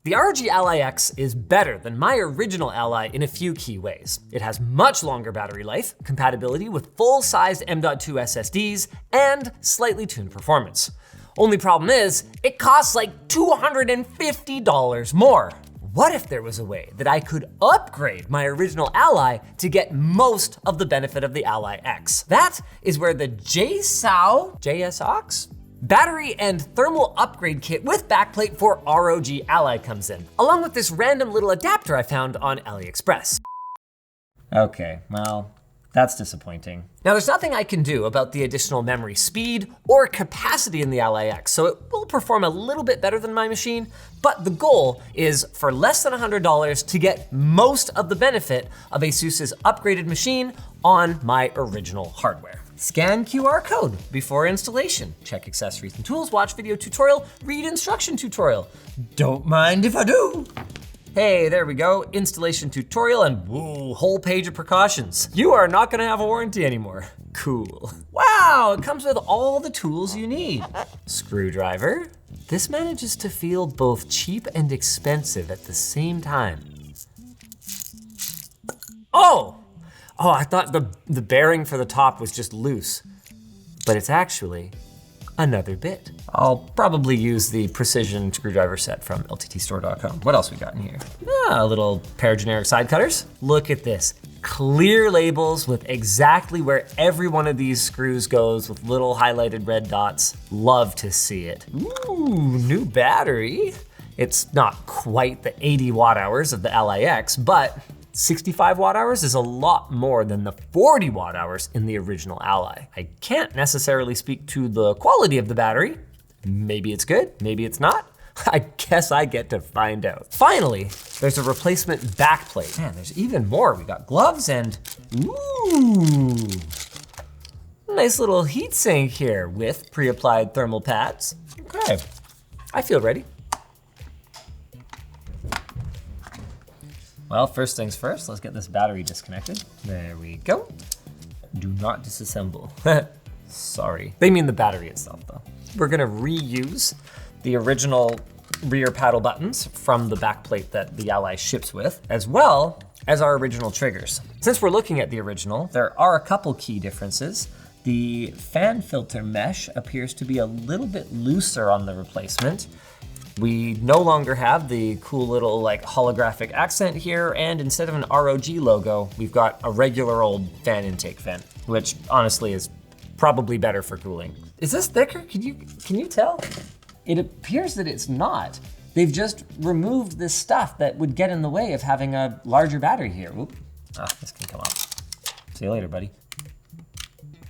The ROG Ally X is better than my original Ally in a few key ways. It has much longer battery life, compatibility with full-sized M.2 SSDs, and slightly tuned performance. Only problem is, it costs like $250 more. What if there was a way that I could upgrade my original Ally to get most of the benefit of the Ally X? That is where the JSAUX battery and thermal upgrade kit with backplate for ROG Ally comes in, along with this random little adapter I found on AliExpress. Okay, well, that's disappointing. Now, there's nothing I can do about the additional memory speed or capacity in the Ally X, so it will perform a little bit better than my machine, but the goal is for less than $100 to get most of the benefit of ASUS's upgraded machine on my original hardware. Scan QR code before installation. Check accessories and tools, watch video tutorial, read instruction tutorial. Don't mind if I do. Hey, there we go, installation tutorial and whoa, whole page of precautions. You are not gonna have a warranty anymore. Cool. Wow, it comes with all the tools you need. Screwdriver. This manages to feel both cheap and expensive at the same time. Oh, I thought the bearing for the top was just loose, but it's actually another bit. I'll probably use the precision screwdriver set from lttstore.com. What else we got in here? A little pair of generic side cutters. Look at this. Clear labels with exactly where every one of these screws goes with little highlighted red dots. Love to see it. Ooh, new battery. It's not quite the 80 watt hours of the Ally X, but 65 watt hours is a lot more than the 40 watt hours in the original Ally. I can't necessarily speak to the quality of the battery. Maybe it's good, maybe it's not. I guess I get to find out. Finally, there's a replacement backplate. Man, there's even more. We got gloves and, ooh, nice little heat sink here with pre-applied thermal pads. Okay, I feel ready. Well, first things first, let's get this battery disconnected. There we go. Do not disassemble. Sorry. They mean the battery itself though. We're gonna reuse the original rear paddle buttons from the backplate that the Ally ships with, as well as our original triggers. Since we're looking at the original, there are a couple key differences. The fan filter mesh appears to be a little bit looser on the replacement. We no longer have the cool little like holographic accent here, and instead of an ROG logo, we've got a regular old fan intake vent, which honestly is probably better for cooling. Is this thicker? Can you tell? It appears that it's not. They've just removed this stuff that would get in the way of having a larger battery here. Oop. This can come off. See you later, buddy.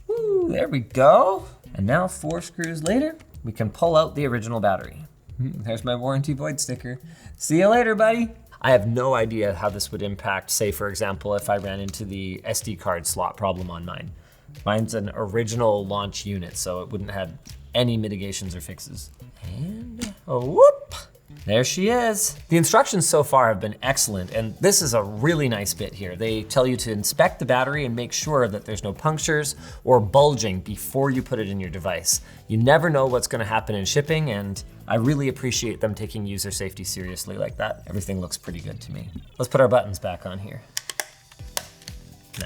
Woo, there we go. And now 4 screws later, we can pull out the original battery. There's my warranty void sticker. See you later, buddy. I have no idea how this would impact, say for example, if I ran into the SD card slot problem on mine. Mine's an original launch unit, so it wouldn't have any mitigations or fixes. And whoop, there she is. The instructions so far have been excellent, and this is a really nice bit here. They tell you to inspect the battery and make sure that there's no punctures or bulging before you put it in your device. You never know what's gonna happen in shipping, and I really appreciate them taking user safety seriously like that. Everything looks pretty good to me. Let's put our buttons back on here.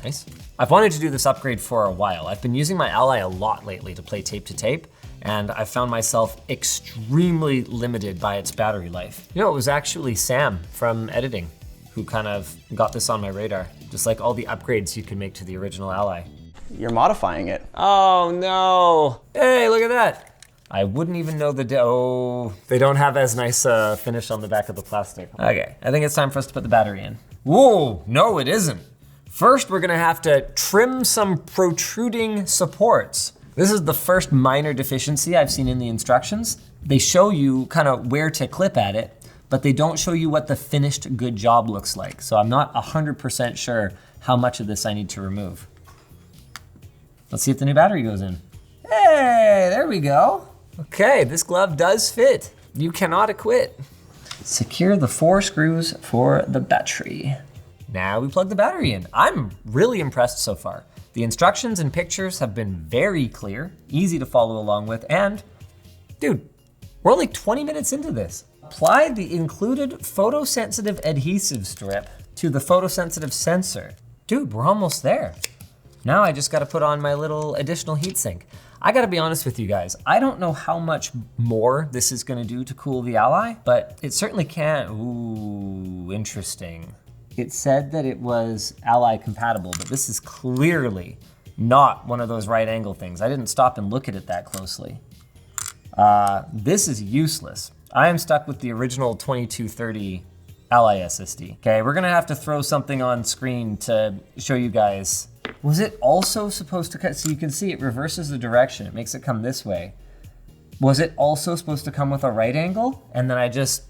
Nice. I've wanted to do this upgrade for a while. I've been using my Ally a lot lately to play tape to tape, and I found myself extremely limited by its battery life. You know, it was actually Sam from editing who kind of got this on my radar, just like all the upgrades you could make to the original Ally. You're modifying it. Oh no. Hey, look at that. I wouldn't even know they don't have as nice finish on the back of the plastic. Okay, I think it's time for us to put the battery in. Whoa, no it isn't. First, we're gonna have to trim some protruding supports. This is the first minor deficiency I've seen in the instructions. They show you kind of where to clip at it, but they don't show you what the finished good job looks like. So I'm not 100% sure how much of this I need to remove. Let's see if the new battery goes in. Hey, there we go. Okay, this glove does fit. You cannot acquit. Secure the 4 screws for the battery. Now we plug the battery in. I'm really impressed so far. The instructions and pictures have been very clear, easy to follow along with, and dude, we're only 20 minutes into this. Apply the included photosensitive adhesive strip to the photosensitive sensor. Dude, we're almost there. Now I just gotta put on my little additional heatsink. I gotta be honest with you guys, I don't know how much more this is gonna do to cool the Ally, but it certainly can. Ooh, interesting. It said that it was Ally compatible, but this is clearly not one of those right angle things. I didn't stop and look at it that closely. This is useless. I am stuck with the original 2230 Ally SSD. Okay, we're gonna have to throw something on screen to show you guys. Was it also supposed to cut, so you can see it reverses the direction. It makes it come this way. Was it also supposed to come with a right angle? And then I just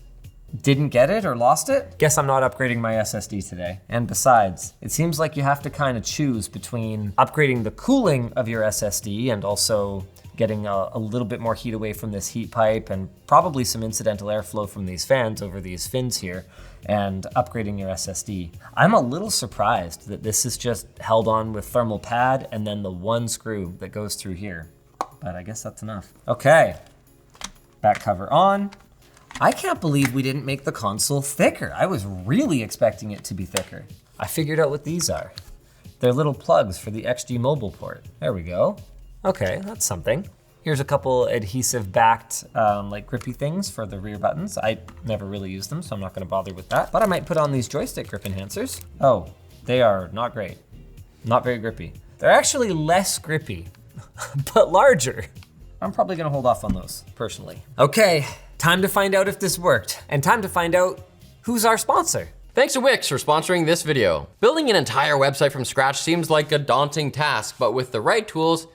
didn't get it or lost it? Guess I'm not upgrading my SSD today. And besides, it seems like you have to kind of choose between upgrading the cooling of your SSD and also getting a little bit more heat away from this heat pipe and probably some incidental airflow from these fans over these fins here, and upgrading your SSD. I'm a little surprised that this is just held on with thermal pad and then the one screw that goes through here, but I guess that's enough. Okay, back cover on. I can't believe we didn't make the console thicker. I was really expecting it to be thicker. I figured out what these are. They're little plugs for the XG mobile port. There we go. Okay, that's something. Here's a couple adhesive backed like grippy things for the rear buttons. I never really use them, so I'm not gonna bother with that. But I might put on these joystick grip enhancers. Oh, they are not great. Not very grippy. They're actually less grippy, but larger. I'm probably gonna hold off on those, personally. Okay, time to find out if this worked, and time to find out who's our sponsor. Thanks to Wix for sponsoring this video. Building an entire website from scratch seems like a daunting task, but with the right tools,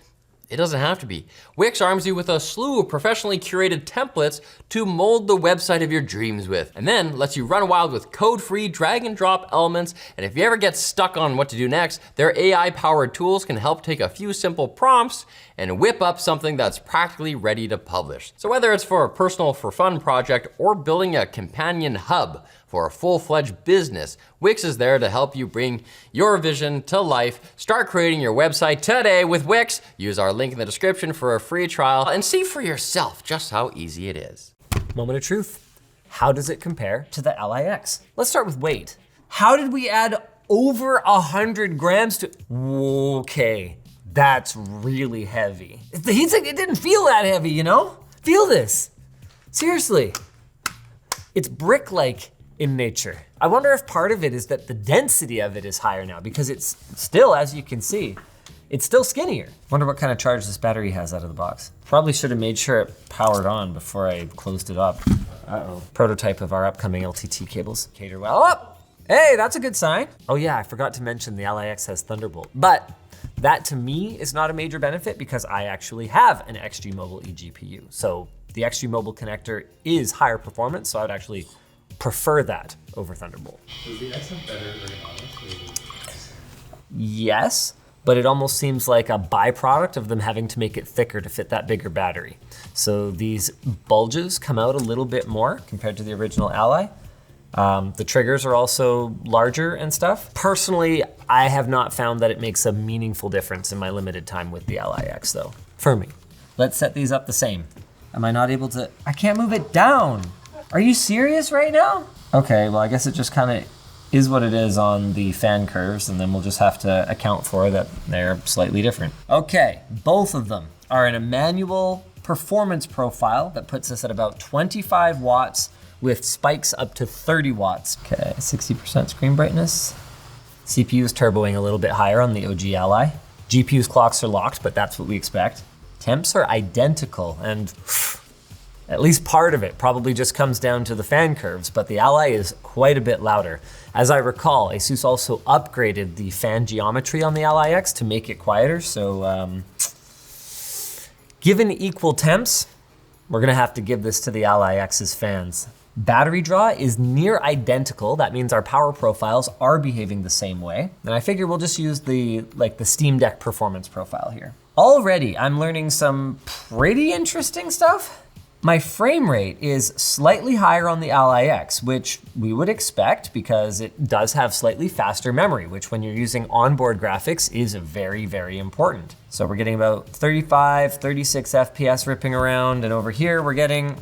it doesn't have to be. Wix arms you with a slew of professionally curated templates to mold the website of your dreams with, and then lets you run wild with code-free drag and drop elements. And if you ever get stuck on what to do next, their AI-powered tools can help take a few simple prompts and whip up something that's practically ready to publish. So whether it's for a personal for fun project or building a companion hub for a full-fledged business, Wix is there to help you bring your vision to life. Start creating your website today with Wix. Use our link in the description for a free trial and see for yourself just how easy it is. Moment of truth. How does it compare to the Ally X? Let's start with weight. How did we add over 100 grams to, okay, that's really heavy. The heatsink, it didn't feel that heavy, you know? Feel this, seriously. It's brick-like in nature. I wonder if part of it is that the density of it is higher now, because it's still, as you can see, it's still skinnier. Wonder what kind of charge this battery has out of the box. Probably should have made sure it powered on before I closed it up. Uh-oh. Prototype of our upcoming LTT cables. Cater well up. Hey, that's a good sign. Oh yeah, I forgot to mention the Ally X has Thunderbolt, but that to me is not a major benefit because I actually have an XG Mobile eGPU. So the XG Mobile connector is higher performance, so I would actually prefer that over Thunderbolt. Does the X have better ergonomics? Yes, but it almost seems like a byproduct of them having to make it thicker to fit that bigger battery. So these bulges come out a little bit more compared to the original Ally. The triggers are also larger and stuff. Personally, I have not found that it makes a meaningful difference in my limited time with the Ally X though, for me. Let's set these up the same. Am I not able to, I can't move it down. Are you serious right now? Okay, well I guess it just kind of is what it is on the fan curves, and then we'll just have to account for that they're slightly different. Okay, both of them are in a manual performance profile that puts us at about 25 watts with spikes up to 30 watts. Okay, 60% screen brightness. CPU is turboing a little bit higher on the OG Ally. GPU's clocks are locked, but that's what we expect. Temps are identical, and at least part of it probably just comes down to the fan curves, but the Ally is quite a bit louder. As I recall, ASUS also upgraded the fan geometry on the Ally X to make it quieter, so given equal temps, we're gonna have to give this to the Ally X's fans. Battery draw is near identical. That means our power profiles are behaving the same way. And I figure we'll just use the Steam Deck performance profile here. Already, I'm learning some pretty interesting stuff. My frame rate is slightly higher on the Ally X, which we would expect because it does have slightly faster memory, which when you're using onboard graphics is very, very important. So we're getting about 35, 36 FPS ripping around, and over here we're getting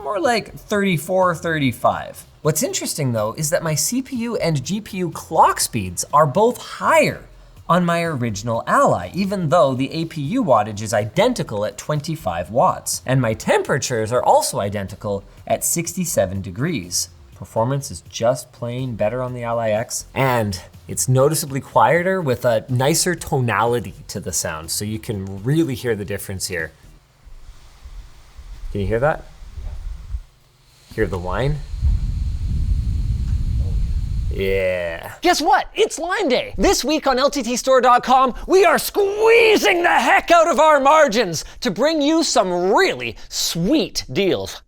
more like 34, 35. What's interesting though is that my CPU and GPU clock speeds are both higher on my original Ally, even though the APU wattage is identical at 25 watts. And my temperatures are also identical at 67 degrees. Performance is just plain better on the Ally X, and it's noticeably quieter with a nicer tonality to the sound, so you can really hear the difference here. Can you hear that? Hear the whine? Yeah. Guess what? It's Lime Day. This week on LTTstore.com, we are squeezing the heck out of our margins to bring you some really sweet deals.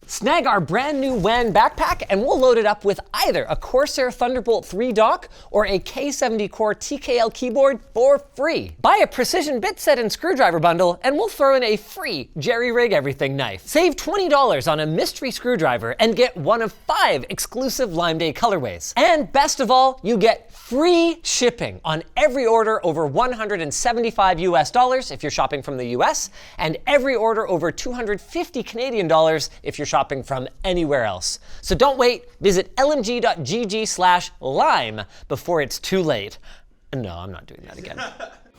Snag our brand new WAN backpack and we'll load it up with either a Corsair Thunderbolt 3 dock or a K70 Core TKL keyboard for free. Buy a precision bit set and screwdriver bundle and we'll throw in a free Jerry Rig Everything knife. Save $20 on a mystery screwdriver and get one of 5 exclusive Lime Day colorways. And best of all, you get free shipping on every order over $175 US if you're shopping from the US, and every order over 250 Canadian dollars if you're shopping from anywhere else. So don't wait, visit lmg.gg/lime before it's too late. No, I'm not doing that again.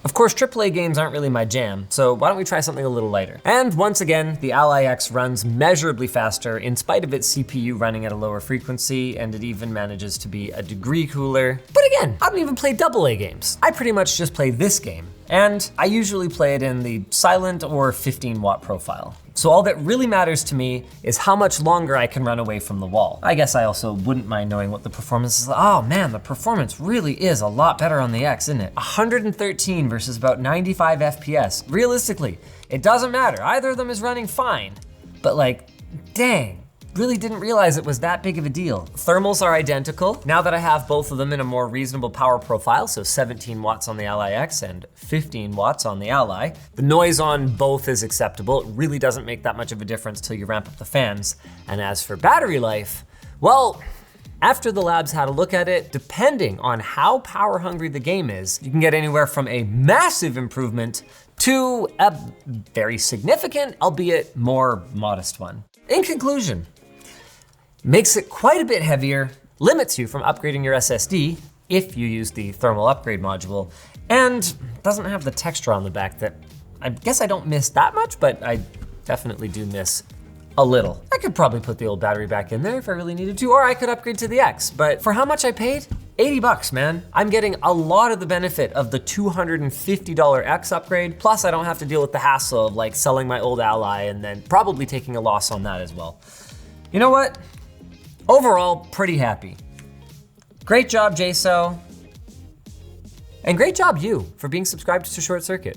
Of course, AAA games aren't really my jam, so why don't we try something a little lighter? And once again, the Ally X runs measurably faster in spite of its CPU running at a lower frequency, and it even manages to be a degree cooler. But again, I don't even play AA games. I pretty much just play this game, and I usually play it in the silent or 15-watt profile. So all that really matters to me is how much longer I can run away from the wall. I guess I also wouldn't mind knowing what the performance is like. Oh man, the performance really is a lot better on the X, isn't it? 113 versus about 95 FPS. Realistically, it doesn't matter. Either of them is running fine. But like, dang. Really didn't realize it was that big of a deal. Thermals are identical. Now that I have both of them in a more reasonable power profile, so 17 watts on the Ally X and 15 watts on the Ally, the noise on both is acceptable. It really doesn't make that much of a difference till you ramp up the fans. And as for battery life, well, after the labs had a look at it, depending on how power hungry the game is, you can get anywhere from a massive improvement to a very significant, albeit more modest one. In conclusion, makes it quite a bit heavier, limits you from upgrading your SSD if you use the thermal upgrade module, and doesn't have the texture on the back that I guess I don't miss that much, but I definitely do miss a little. I could probably put the old battery back in there if I really needed to, or I could upgrade to the X, but for how much I paid? 80 bucks, man. I'm getting a lot of the benefit of the $250 X upgrade, plus I don't have to deal with the hassle of like selling my old Ally and then probably taking a loss on that as well. You know what? Overall, pretty happy. Great job, JSAUX. And great job you for being subscribed to ShortCircuit.